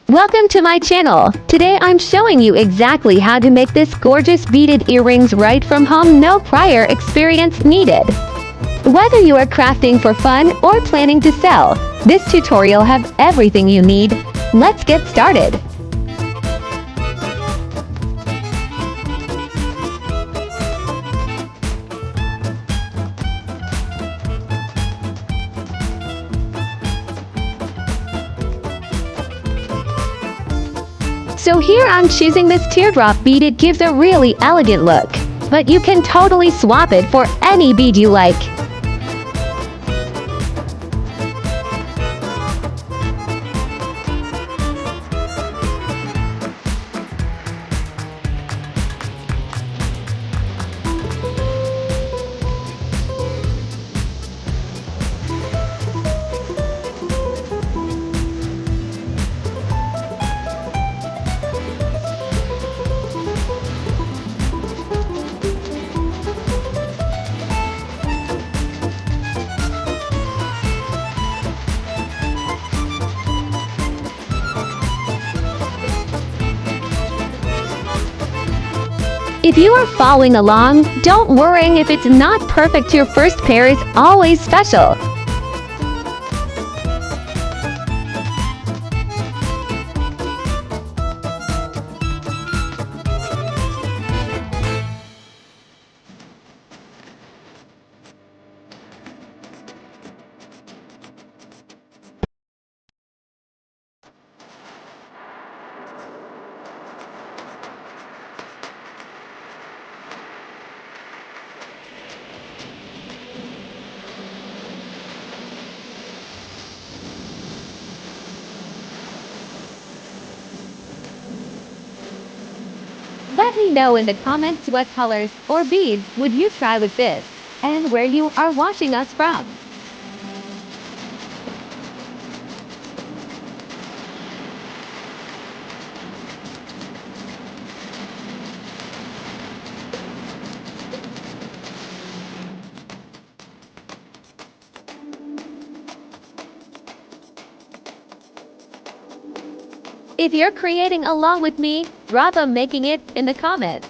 Welcome to my channel. Today I'm showing you exactly how to make this gorgeous beaded earrings right from home, no prior experience needed. Whether you are crafting for fun or planning to sell, this tutorial has everything you need. Let's get started. So here I'm choosing this teardrop bead. It gives a really elegant look, but you can totally swap it for any bead you like. If you are following along, don't worry if it's not perfect. Your first pair is always special. Let me know in the comments what colors or beads would you try with this, and where you are watching us from. If you're creating along with me, drop a making it in the comments.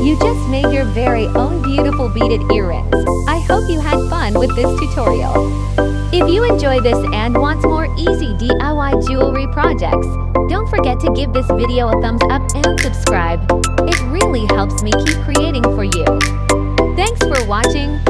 You just made your very own beautiful beaded earrings. I hope you had fun with this tutorial. If you enjoy this and want more easy DIY jewelry projects, don't forget to give this video a thumbs up and subscribe. It really helps me keep creating for you. Thanks for watching.